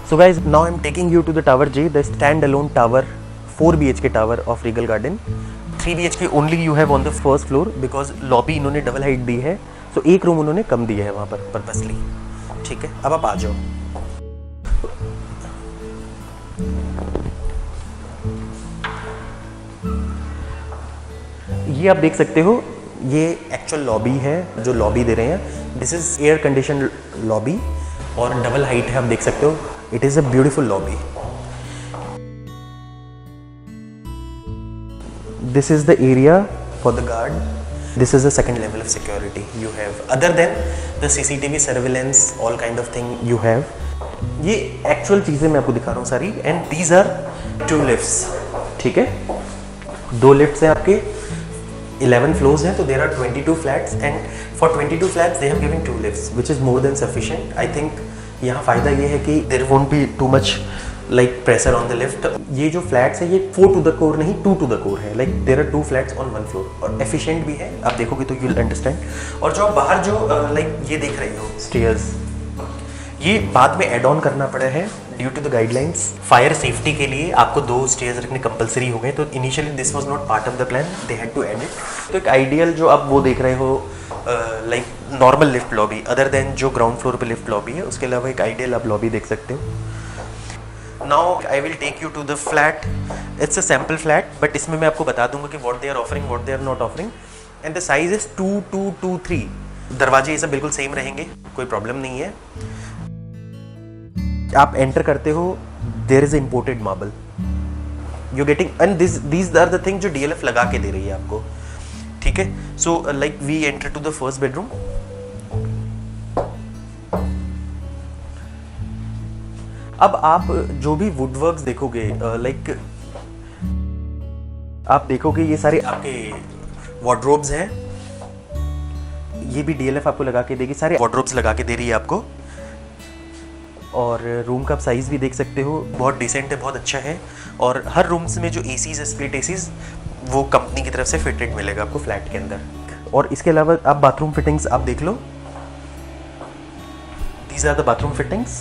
So guys, now I'm taking you to the Tower J, the stand-alone tower, 4 BHK tower of Regal Garden. 3 BHK only you have on the first floor because lobby इन्होंने double height दी है, so एक room उन्होंने कम दिया है वहाँ पर purposely. ठीक है, अब आप आ जाओ. ये आप देख सकते हो, ये एक्चुअल लॉबी है जो लॉबी दे रहे हैं. This is air condition lobby और डबल हाइट है, आप देख सकते हो. It is a beautiful lobby. This is the area for the guard. This is the second level of security you have. Other than the CCTV surveillance, all kind of thing you have. ये actual चीजें मैं आपको दिखा रहा हूँ सारी. And these are 2 lifts. ठीक है, 2 लिफ्ट्स हैं आपके. 11 floors हैं, तो there are 22 flats and for 22 flats they have given 2 lifts which is more than sufficient. I think यहाँ फ़ायदा ये है कि there won't be too much like pressure on the lift. ये जो flats है ये 4 to the core नहीं 2 to the core है. like there are 2 flats on 1 floor और efficient भी है. आप देखोगे तो you'll understand. और जो आप बाहर जो like ये देख रही हो stairs, ये बाद में एड ऑन करना पड़ा है due to the guidelines. Fire safety के लिए आपको 2 स्टेयर्स रखने कंपलसरी हो गए. तो initially this was not part of the plan, they had to add it. तो एक आइडियल जो आप वो देख रहे हो like normal lift lobby, other than जो ग्राउंड फ्लोर पे लिफ्ट लॉबी है, उसके अलावा एक आइडियल आप लॉबी देख सकते हो. Now I will take you to the flat. It's a sample flat, but इसमें मैं आपको बता दूंगा कि what they are offering, what they are not offering. And the size is 2223. दरवाजे ये सब बिल्कुल सेम रहेंगे, कोई प्रॉब्लम नहीं है. आप एंटर करते हो, there is imported marble you getting. And these are the thing जो DLF लगा के दे रही है आपको. ठीक है, so like we enter to the first bedroom. अब आप जो भी वुडवर्क्स देखोगे, लाइक आप देखोगे ये सारे आपके वार्डरोब्स हैं. ये भी DLF आपको लगा के देगी, सारे वार्डरोब्स लगा के दे रही है आपको. और रूम का आप साइज़ भी देख सकते हो, बहुत डिसेंट है, बहुत अच्छा है. और हर रूम्स में जो ACs है, स्प्लिट ACs, वो कंपनी की तरफ से फिटेड मिलेगा आपको फ्लैट के अंदर. और इसके अलावा आप बाथरूम फिटिंग्स आप देख लो. These are the bathroom fittings.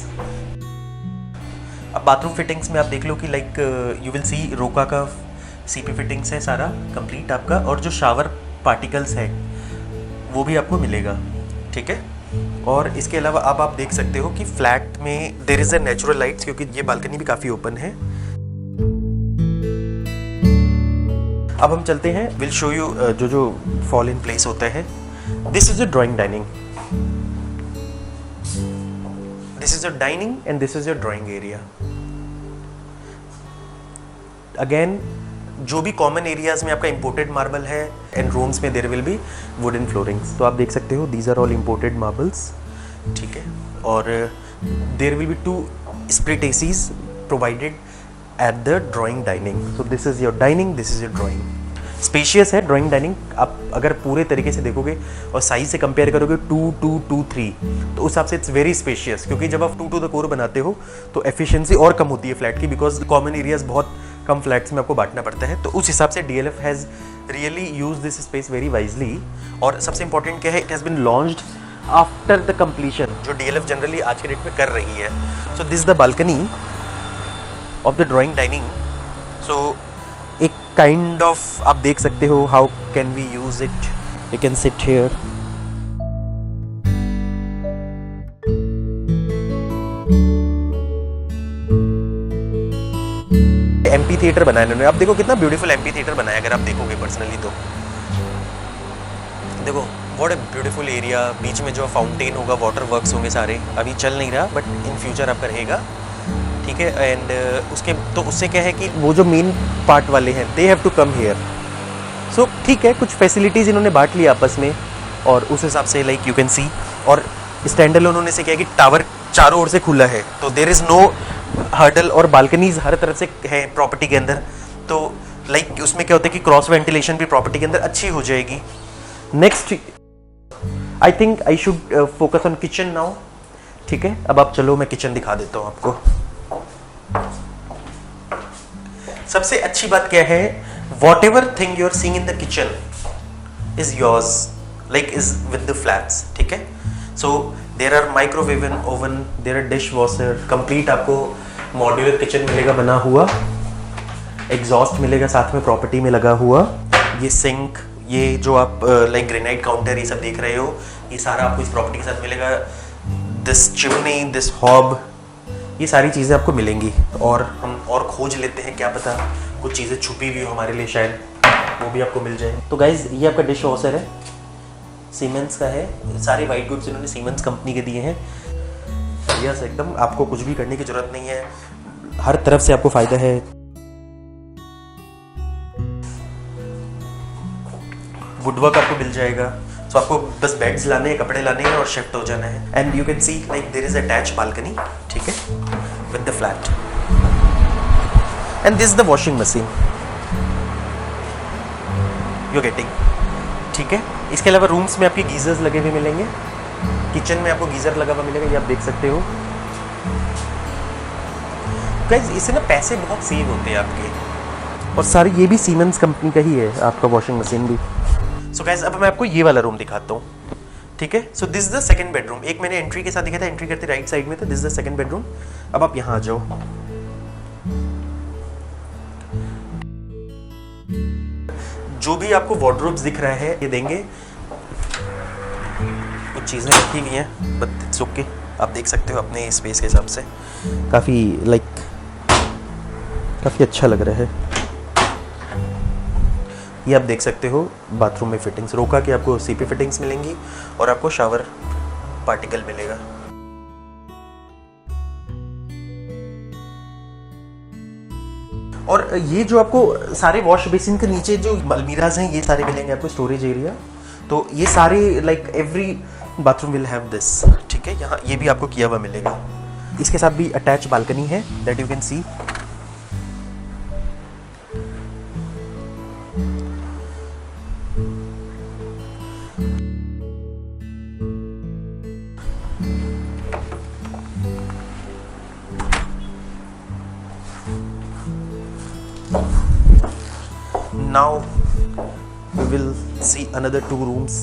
अब बाथरूम फिटिंग्स में आप देख लो कि लाइक यू विल सी रोका का CP फिटिंग्स है सारा कंप्लीट आपका. और जो शावर पार्टिकल्स है वो भी आपको मिलेगा. ठीक है, और इसके अलावा अब आप देख सकते हो कि फ्लैट में there is a natural lights, क्योंकि ये बालकनी भी काफ़ी ओपन है. अब हम चलते हैं, विल शो यू जो फॉल इन प्लेस होता है. This is a drawing dining. This is a dining and this is a drawing area. Again जो भी कॉमन एरियाज में आपका इंपोर्टेड मार्बल है, एंड रूम्स में there will be wooden floorings. तो आप देख सकते हो these are all imported marbles. ठीक है, और there will be 2 split ACs provided at the drawing dining. So this is your dining, this is your drawing. Spacious है ड्राइंग डाइनिंग. आप अगर पूरे तरीके से देखोगे और साइज से कंपेयर करोगे 2223, तो उस हिसाब से इट्स वेरी स्पेशियस. क्योंकि जब आप 2 to the core बनाते हो तो एफिशिएंसी और कम होती है फ्लैट की, बिकॉज कॉमन एरियाज बहुत कम फ्लैट्स में आपको बांटना पड़ता है. तो उस हिसाब से DLF has really use this space very wisely. और सबसे इंपॉर्टेंट क्या है, it has been launched after the completion, जो DLF जनरली आज के डेट में कर रही है. So this the balcony of the drawing dining. So एक काइंड ऑफ आप देख सकते हो how can we use it. You can sit here. MP theatre बनाया इन्होंने. आप देखो कितना ब्यूटीफुल MP थिएटर बनाया. अगर आप देखोगे पर्सनली तो देखो व्हाट अ ब्यूटीफुल एरिया. बीच में जो फाउंटेन होगा, वाटर वर्क्स होंगे सारे. अभी चल नहीं रहा बट इन फ्यूचर आपका रहेगा. ठीक है, एंड उसके तो उससे क्या है कि वो जो मेन पार्ट वाले हैं they have to come here. So ठीक है, कुछ फैसिलिटीज़ इन्होंने बांट ली आपस में, और उस हिसाब से लाइक यू कैन सी. और स्टैंड अलोन होने से क्या है कि टावर चारों ओर से खुला है, तो देयर इज़ नो हर्डल. और बालकनीज हर तरफ से है प्रॉपर्टी के अंदर. तो लाइक उसमें क्या होता है कि क्रॉस वेंटिलेशन भी प्रॉपर्टी के अंदर अच्छी हो जाएगी. Next I think I should focus on kitchen now. ठीक है, अब आप चलो मैं किचन दिखा देता हूँ आपको. सबसे अच्छी बात क्या है, whatever thing you are seeing in the kitchen is yours, like is with the flats. ठीक है, so there are microwave oven, there are dish washer, complete आपको मॉड्यूलर किचन मिलेगा बना हुआ, एग्जॉस्ट मिलेगा साथ में प्रॉपर्टी में लगा हुआ। ये सिंक, ये जो आप लाइक ग्रेनाइट काउंटर ये सब देख रहे हो, ये सारा आपको इस प्रॉपर्टी के साथ मिलेगा। दिस चिमनी, दिस हॉब, ये सारी चीज़ें आपको मिलेंगी। और हम और खोज लेते हैं, क्या पता कुछ चीज़ें छुपी हुई हो हमारे लिए, शायद वो भी आपको मिल जाए। तो गाइज ये आपका डिश वॉशर है, सीमेंस का है, सारे वाइट गुड्स इन्होंने सीमेंस कंपनी के दिए हैं। यस, एकदम आपको कुछ भी करने की जरूरत नहीं है, हर तरफ से आपको फायदा है। वुडवर्क आपको मिल जाएगा, तो आपको बस बेड्स लाने हैं, कपड़े लाने हैं और शिफ्ट हो जाना है। And you can see like there is attach balcony, ठीक है, with the flat. And this is the washing machine you getting, ठीक है। इसके अलावा रूम्स में आपके गीजर्स लगे हुए मिलेंगे, किचन में आपको गीजर लगा हुआ मिलेगा, ये आप देख सकते हो। गाइस इससे ना पैसे बहुत सेव होते हैं आपके, और सारी ये भी सीमेंस कंपनी का ही है आपका वॉशिंग मशीन भी। सो गाइस अब मैं आपको ये वाला रूम दिखाता हूँ, ठीक है। So this is the second bedroom. एक मैंने एंट्री के साथ दिखाया था, एंट्री करते राइट साइड में था, this is the second bedroom. अब आप यहाँ आ जाओ। जो भी आपको वार्डरोब्स दिख रहा है ये देंगे, कुछ चीज़ें रखी गई हैं बट इट्स ओके, आप देख सकते हो अपने स्पेस के हिसाब से। काफ़ी काफ़ी अच्छा लग रहा है। ये आप देख सकते हो बाथरूम में फिटिंग्स, रोका कि आपको सीपी फिटिंग्स मिलेंगी और आपको शावर पार्टिकल मिलेगा। और ये जो आपको सारे वॉश बेसिन के नीचे जो अलमीराज हैं ये सारे मिलेंगे आपको, स्टोरेज एरिया। तो ये सारे like every bathroom will have this, ठीक है। यहाँ ये भी आपको किया हुआ मिलेगा। इसके साथ भी अटैच बालकनी है, that you can C. Now we will see another two rooms.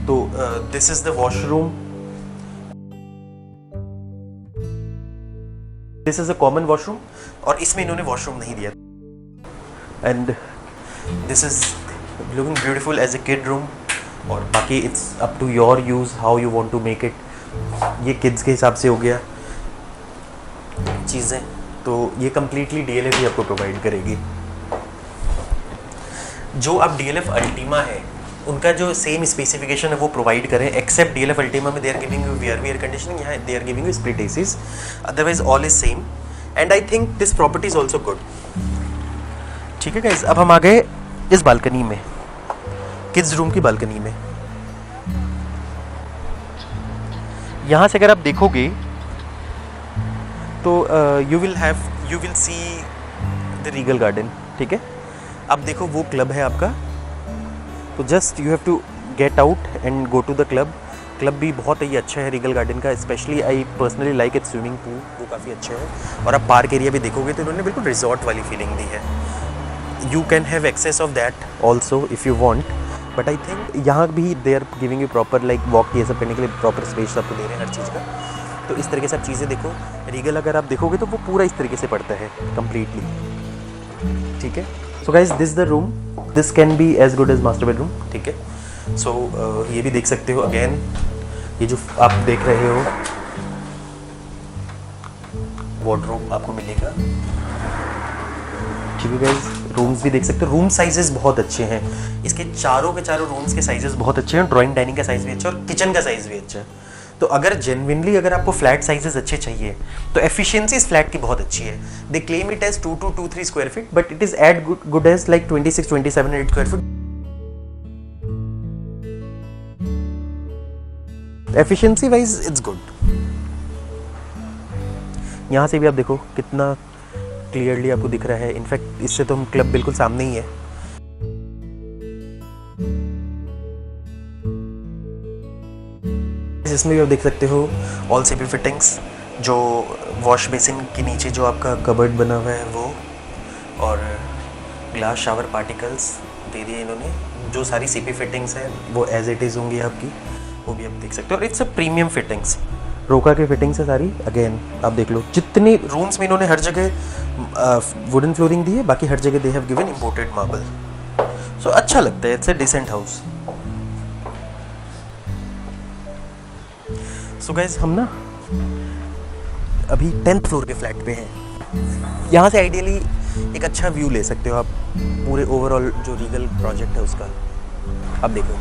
तो this is the washroom. This is a common washroom और इसमें इन्होंने वॉशरूम नहीं दिया। And this is looking beautiful as a kid room. और बाकी it's up to your use how you want to make it. ये kids के हिसाब से हो गया चीज़ें। तो ये completely DLF ही आपको प्रोवाइड करेगी। जो आप DLF अल्टीमा है उनका जो सेम स्पेसिफिकेशन है वो प्रोवाइड करें, एक्सेप्ट DLF अल्टीमा में they are giving you air conditioning, यहाँ they are giving you split ACs, otherwise all is same. And I think this property is also good, ठीक है गाइस। अब हम आ गए इस बालकनी में, किड्स रूम की बालकनी में। यहाँ से अगर आप देखोगे तो you will see the Regal Garden, ठीक है। अब देखो वो क्लब है आपका, तो just you have to get out and go to the club. Club भी बहुत ही अच्छा है रीगल गार्डन का, specially I personally like it, swimming pool वो काफ़ी अच्छा है। और आप पार्क एरिया भी देखोगे तो इन्होंने बिल्कुल रिजॉर्ट वाली फीलिंग दी है। You can have access of that also if you want, but I think यहाँ भी they are giving you proper like walk ये सब करने के लिए प्रॉपर स्पेस आपको दे रहे हैं हर चीज़ का। तो इस तरीके से आप चीज़ें देखो। रीगल अगर आप देखोगे तो वो पूरा इस तरीके से पड़ता है कम्प्लीटली, ठीक है। So guys this the room, this can be as good as master bedroom, ठीक है। सो ये भी देख सकते हो। अगेन ये जो आप देख रहे हो वार्डरोब आपको मिलेगा, ठीक है गाइज। रूम्स भी देख सकते हो, रूम साइजेस बहुत अच्छे हैं इसके, चारों के चारों रूम्स के साइजेस बहुत अच्छे हैं। ड्राइंग डाइनिंग का साइज भी अच्छा है और किचन का साइज भी अच्छा है। तो अगर जेन्युइनली अगर आपको फ्लैट साइजेस अच्छे चाहिए तो एफिशिएंसी इस फ्लैट की बहुत अच्छी है। They claim it as 2 to 23 square feet, but it is at good as like 26-27 square feet. Efficiency wise it's good. यहाँ से भी आप देखो कितना क्लियरली आपको दिख रहा है। इनफैक्ट इससे तो हम क्लब बिल्कुल सामने ही है। इसमें भी आप देख सकते हो ऑल सीपी फिटिंग्स, जो वॉश बेसिन के नीचे जो आपका कबर्ड बना हुआ है वो, और ग्लास शावर पार्टिकल्स दे दिए इन्होंने। जो सारी सीपी फिटिंग्स हैं वो एज इट इज़ होंगी आपकी। वो भी आप देख सकते हो। और इट्स अ प्रीमियम फिटिंग्स, रोका के फिटिंग्स है सारी। अगेन आप देख लो जितने रूम्स में इन्होंने हर जगह वुडन फ्लोरिंग दी है, बाकी हर जगह they have given imported marble. So अच्छा लगता है, it's a decent house. So guys हम ना अभी 10th फ्लोर के फ्लैट पे हैं। यहाँ से आइडियली एक अच्छा व्यू ले सकते हो आप पूरे ओवरऑल जो रीगल प्रोजेक्ट है उसका। अब देखो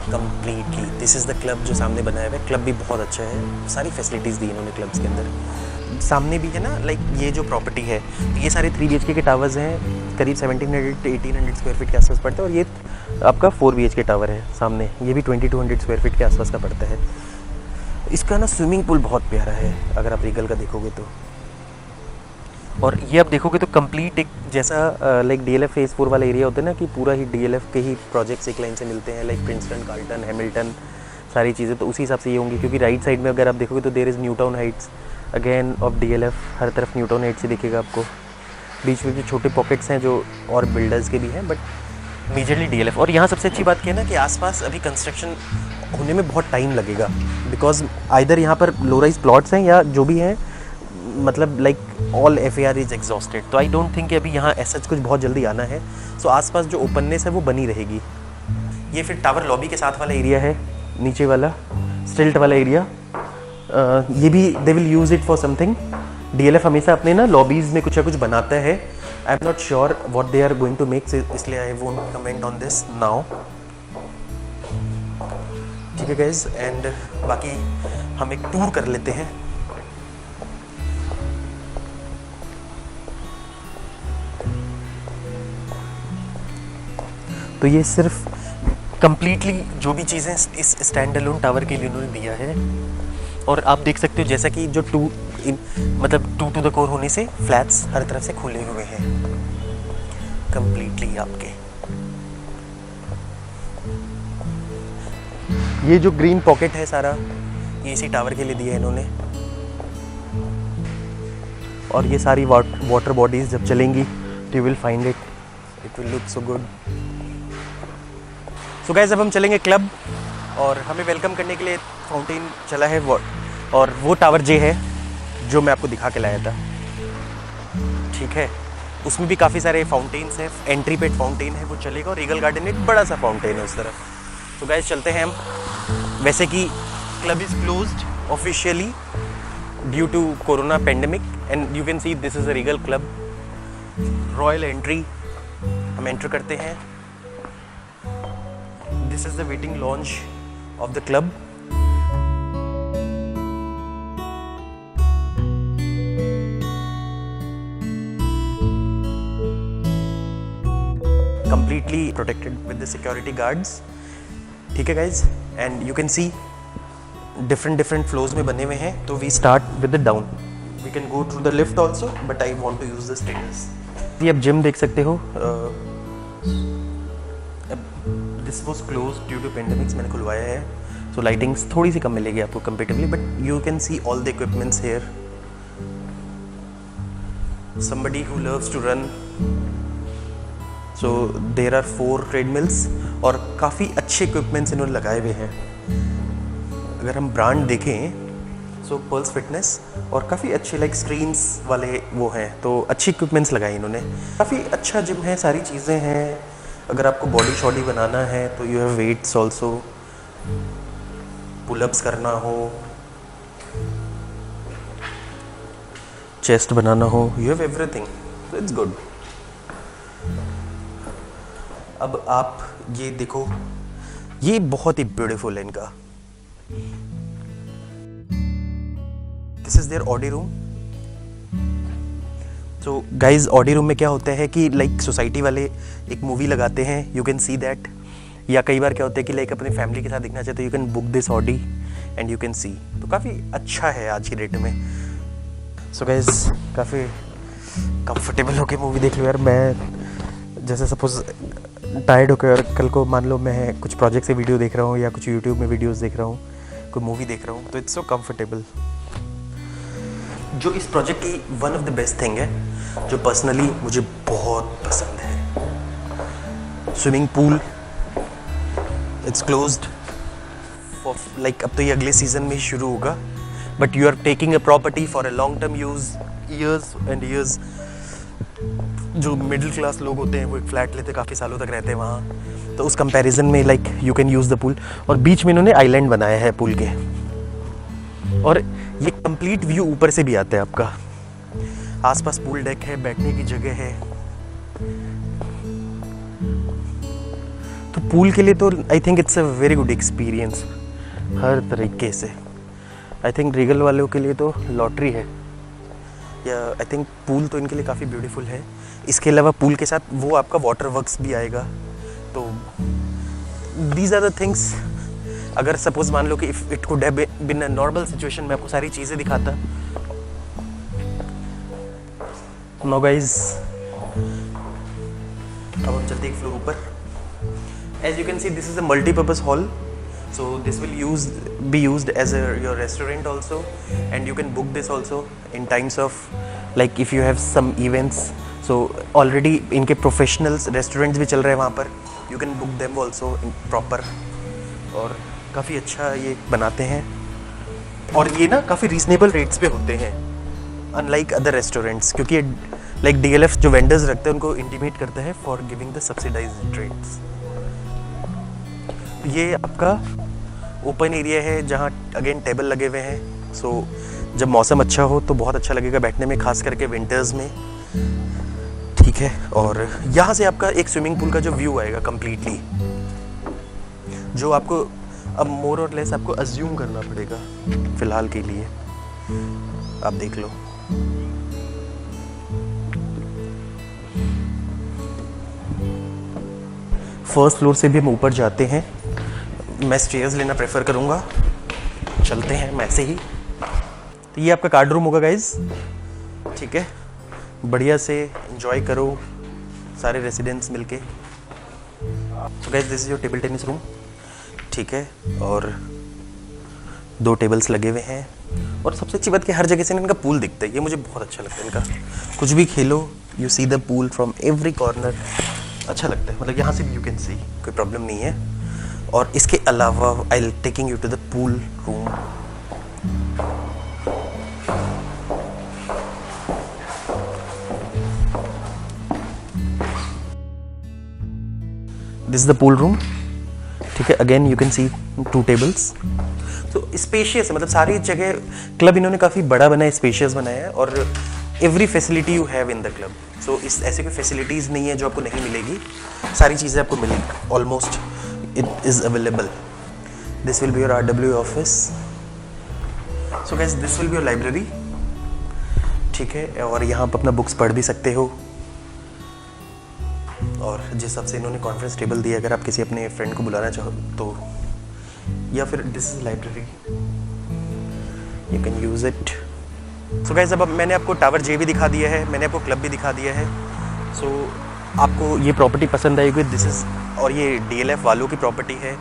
completely this is the club जो सामने बनाया हुआ है। क्लब भी बहुत अच्छा है, सारी फैसिलिटीज़ दी इन्होंने क्लब्स के अंदर। सामने भी है ना, लाइक ये जो प्रॉपर्टी है, ये सारे 3 BHK के टावर्स हैं, करीब 1700 to 1800 स्क्वायर फीट के आसपास पड़ता है। और ये आपका 4 BHK टावर है सामने, ये भी 2200 स्क्वायर फीट के आसपास का पड़ता है। इसका ना स्विमिंग पूल बहुत प्यारा है अगर आप रीगल का देखोगे तो। और ये आप देखोगे तो कंप्लीट एक जैसा लाइक DLF फेज़ 4 वाला एरिया होता है ना, कि पूरा ही DLF के ही प्रोजेक्ट्स एक लाइन से मिलते हैं, लाइक प्रिंसटन, कार्ल्टन, हैमिल्टन, सारी चीज़ें तो उसी हिसाब से ये होंगी। क्योंकि राइट साइड में अगर आप देखोगे तो there is New Town Heights again of DLF, हर तरफ न्यू टाउन हाइट्स ही दिखेगा आपको। बीच में जो छोटे पॉकेट्स हैं जो और बिल्डर्स के भी हैं, बट मेजरली DLF। और यहाँ सबसे अच्छी बात क्या है ना कि आसपास अभी कंस्ट्रक्शन होने में बहुत टाइम लगेगा, बिकॉज आइदर यहाँ पर लो राइज प्लॉट्स हैं या जो भी हैं, मतलब like all FAR is exhausted. तो आई डोंट थिंक कि अभी यहाँ ऐसा कुछ बहुत जल्दी आना है। सो आसपास जो ओपननेस है वो बनी रहेगी। ये फिर टावर लॉबी के साथ वाला एरिया है, नीचे वाला स्टिल्ट वाला एरिया। ये भी they will use it for something. DLF हमेशा अपने ना लॉबीज़ में कुछ ना कुछ बनाता है। I am not sure what they are going to make, इसलिए I won't comment on this now. ठीक है गाइज, एंड बाकी हम एक टूर कर लेते हैं। तो ये सिर्फ कंप्लीटली जो भी चीज़ें इस स्टैंड अलोन टावर के लिए उन्होंने दिया है। और आप देख सकते हो जैसा कि जो टू टू द कोर होने से फ्लैट्स हर तरफ से खुले हुए हैं कंप्लीटली आपके। ये जो ग्रीन पॉकेट है सारा, ये इसी टावर के लिए दिया है इन्होंने। और ये सारी वाटर बॉडीज जब चलेंगी तो you will find it will look so good. So guys अब हम चलेंगे क्लब, और हमें वेलकम करने के लिए फाउंटेन चला है और वो टावर जे है जो मैं आपको दिखा के लाया था। ठीक है, उसमें भी काफ़ी सारे फाउंटेन्स हैं। एंट्री पे फाउंटेन है वो चलेगा, और रीगल गार्डन एक बड़ा सा फाउंटेन है उस तरफ। तो गाइस चलते हैं हम। वैसे कि club is closed officially due to corona pandemic, and you can see this is a Regal Club. Royal entry, हम एंटर करते हैं। This is the waiting lounge of the club. Completely protected with the security guards. ठीक है guys, and you can see different floors में बने हुए हैं। तो we start with the down. We can go through the lift also, but I want to use the stairs. ये आप gym देख सकते हो। This was closed due to pandemics, मैंने खुलवाया है, so lightings थोड़ी सी कम मिलेगी आपको comparatively, but you can see all the equipments here. Somebody who loves to run. So there are 4 treadmills और काफ़ी अच्छे इक्विपमेंट्स इन्होंने लगाए हुए हैं। अगर हम ब्रांड देखें सो पल्स फिटनेस, और काफ़ी अच्छे लाइक स्क्रीन्स वाले वो हैं, तो अच्छी इक्विपमेंट्स लगाए इन्होंने। काफ़ी अच्छा जिम है, सारी चीज़ें हैं। अगर आपको बॉडी शॉडी बनाना है तो you have weights also, pullups करना हो, चेस्ट बनाना हो, you have everything, so it's good. अब आप ये देखो, ये बहुत ही ब्यूटीफुल है इनका। This is their audi room. So guys audi room में क्या होता है कि लाइक सोसाइटी वाले एक मूवी लगाते हैं, यू कैन सी दैट। या कई बार क्या होता है कि लाइक अपनी फैमिली के साथ देखना चाहते हो, you can book this Audi and you can सी। तो काफ़ी अच्छा है आज की डेट में। सो गाइज काफ़ी कंफर्टेबल होके मूवी देख लो यार। मैं जैसे सपोज टायर्ड होकर कल को मान लो मैं कुछ प्रोजेक्ट से वीडियो देख रहा हूँ या कुछ यूट्यूब में वीडियोस देख रहा हूँ, कोई मूवी देख रहा हूँ, तो इट्स सो कंफर्टेबल। जो इस प्रोजेक्ट की one of the best thing है, जो पर्सनली मुझे बहुत पसंद है, swimming pool, it's closed, like अब तो ये अगले सीजन में ही शुरू होगा, but you are taking a property for a long term use, years and years. जो मिडिल क्लास लोग होते हैं वो एक फ्लैट लेते काफ़ी सालों तक रहते हैं वहाँ, तो उस कंपैरिजन में like you can use the pool. और बीच में इन्होंने आइलैंड बनाया है पूल के, और ये कंप्लीट व्यू ऊपर से भी आता है आपका। आसपास पूल डेक है, बैठने की जगह है, तो पूल के लिए तो I think it's a very good experience हर तरीके से। आई थिंक रीगल वालों के लिए तो लॉटरी है, या आई थिंक पूल तो इनके लिए काफ़ी ब्यूटीफुल है। इसके अलावा पूल के साथ वो आपका वाटर वर्क्स भी आएगा, तो दीज आर द थिंग्स। अगर सपोज मान लो कि if it could have been a normal situation, मैं आपको सारी चीज़ें दिखाता। नो गाइस, अब हम चलते एक फ्लोर ऊपर। As you can see, this is a multi-purpose hall, so this will be used as your restaurant also, and you can book this also in times of like if you have some events. So already इनके professionals restaurants भी चल रहे हैं वहाँ पर, you can book them also in proper, और काफ़ी अच्छा ये बनाते हैं, और ये ना काफ़ी रीजनेबल रेट्स पे होते हैं अनलाइक अदर रेस्टोरेंट्स, क्योंकि लाइक DLF जो वेंडर्स रखते हैं उनको इंटीमेट करता है for giving the subsidised rates. ये आपका ओपन एरिया है जहाँ अगेन टेबल लगे हुए हैं, सो जब मौसम अच्छा हो तो बहुत अच्छा लगेगा बैठने में, खास करके विंटर्स में, ठीक है। और यहाँ से आपका एक स्विमिंग पूल का जो व्यू आएगा कम्प्लीटली, जो आपको अब मोर और लेस आपको अज्यूम करना पड़ेगा फिलहाल के लिए, आप देख लो। फर्स्ट फ्लोर से भी हम ऊपर जाते हैं, मैं स्टेयर्स लेना प्रेफर करूँगा, चलते हैं मैं ऐसे ही। तो ये आपका कार्ड रूम होगा गाइज, ठीक है, बढ़िया से एंजॉय करो सारे रेसिडेंट्स मिलके। तो guys this is your table tennis room, ठीक है, और 2 टेबल्स लगे हुए हैं, और सबसे अच्छी बात कि हर जगह से इनका पूल दिखता है, ये मुझे बहुत अच्छा लगता है इनका। कुछ भी खेलो, you see the pool from every corner, अच्छा लगता है, मतलब यहाँ से भी यू कैन सी, कोई प्रॉब्लम नहीं है। और इसके अलावा I will taking you to the pool room. This is the pool room, ठीक है, again you can see 2 tables. तो स्पेशियस है, मतलब सारी जगह क्लब इन्होंने काफ़ी बड़ा बनाया, स्पेशियस बनाया है, और every facility you have in the club. So इस ऐसे कोई फैसिलिटीज़ नहीं है जो आपको नहीं मिलेगी, सारी चीज़ें आपको मिलेंगी almost, it is available. This will be your RW office. So guys, this will be your library, ठीक है, और यहाँ पर अपना बुक्स पढ़ भी सकते हो। और जिस हिसाब से इन्होंने कॉन्फ्रेंस टेबल दिया, अगर आप किसी अपने फ्रेंड को बुलाना चाहो तो, या फिर this is library, you can use it. So guys, अब मैंने आपको टावर जे भी दिखा दिया है, मैंने आपको क्लब भी दिखा दिया है। सो आपको ये प्रॉपर्टी पसंद आएगी, दिस इज, और ये DLF वालों की प्रॉपर्टी है।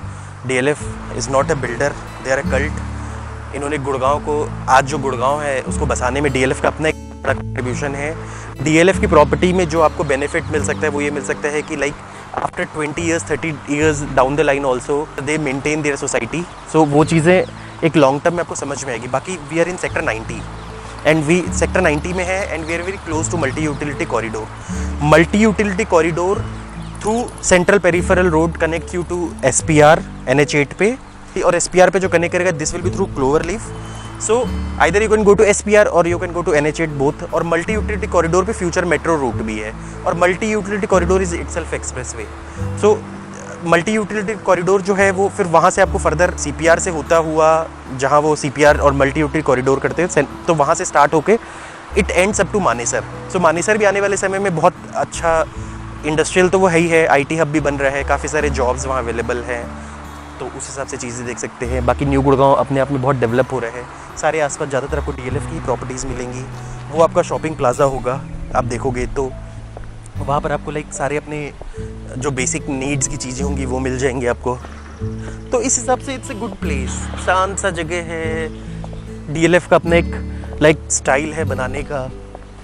DLF is not a builder, they are a cult. इन्होंने गुड़गांव को, आज जो गुड़गांव है उसको बसाने में DLF का अपना एक बड़ा कंट्रीब्यूशन है। DLF की प्रॉपर्टी में जो आपको बेनिफिट मिल सकता है वो ये मिल सकता है कि like after 20 years 30 years down the line also they maintain their society. So वो चीज़ें एक लॉन्ग टर्म में आपको समझ में आएगी। बाकी we are in sector 90 and we sector 90 में है, and we are very close to multi utility corridor. Multi utility corridor through central peripheral road connect you to SPR NH8 पे, और SPR पे जो कनेक्ट करेगा this will be through clover leaf. So either you can go to SPR और you can go to NH8 both. और multi utility corridor पे future metro route भी है, और multi utility corridor is itself express way. So multi utility corridor जो है वो फिर वहाँ से आपको फर्दर CPR से होता हुआ, जहाँ वो CPR और मल्टी यूटिलिटी कॉरिडोर करते हैं, तो वहाँ से स्टार्ट होके it ends up to Manesar. So Manesar भी आने वाले समय में बहुत अच्छा, इंडस्ट्रियल तो वो है ही है, IT हब भी बन रहा है, काफ़ी सारे जॉब्स वहाँ अवेलेबल हैं, तो उस हिसाब से चीज़ें देख सकते हैं। बाकी न्यू गुड़गांव अपने आप में बहुत डेवलप हो रहा है, सारे आसपास ज़्यादातर आपको DLF की प्रॉपर्टीज़ मिलेंगी। वो आपका शॉपिंग प्लाजा होगा, आप देखोगे तो वहाँ पर आपको लाइक सारे अपने जो बेसिक नीड्स की चीज़ें होंगी वो मिल जाएंगी आपको। तो इस हिसाब से इट्स ए गुड प्लेस, शांत सा जगह है। DLF का अपना एक लाइक स्टाइल है बनाने का,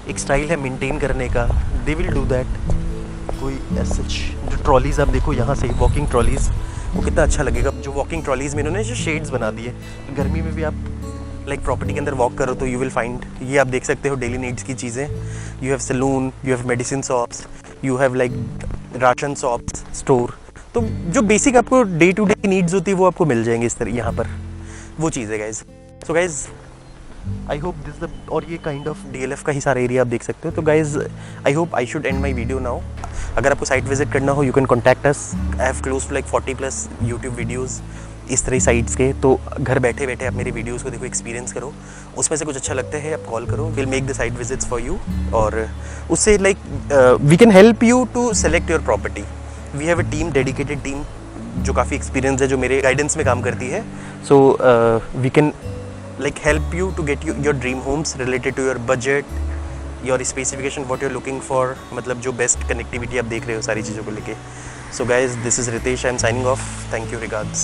एक स्टाइल है मेंटेन करने का, दे विल डू दैट। कोई एज सच जो ट्रॉलीज़ आप देखो यहाँ से वॉकिंग ट्रॉलीज़ वो कितना अच्छा लगेगा। जो वॉकिंग ट्रॉलीज में इन्होंने जो शेड्स बना दिए, गर्मी में भी आप लाइक प्रॉपर्टी के अंदर वॉक करो तो यू विल फाइंड, ये आप देख सकते हो डेली नीड्स की चीज़ें। You have salon, you have medicine shops, you have like ration shops, store. तो जो बेसिक आपको डे टू डे नीड्स होती है वो आपको मिल जाएंगे इस तरह यहाँ पर, वो चीज़ है guys. So guys I hope this the, और ये काइंड ऑफ DLF का ही सारा एरिया आप देख सकते हो। तो guys I hope I should end my video now. अगर आपको साइट विजिट करना हो, you can contact us. I have close to like 40+ YouTube videos इस तरह साइट्स के। तो घर बैठे बैठे आप मेरी वीडियोज़ को देखो, एक्सपीरियंस करो, उसमें से कुछ अच्छा लगता है आप कॉल करो, will make the site visits for you. और उससे like we can help you to select your property. We have a team, dedicated team जो काफ़ी एक्सपीरियंस है, जो मेरे गाइडेंस में काम करती है। So we can like help you to get your dream homes related to your budget, your specification, what you're looking for, मतलब जो best connectivity आप देख रहे हो सारी चीज़ों को लेके। So guys, this is Ritesh, I'm signing off. Thank you, regards.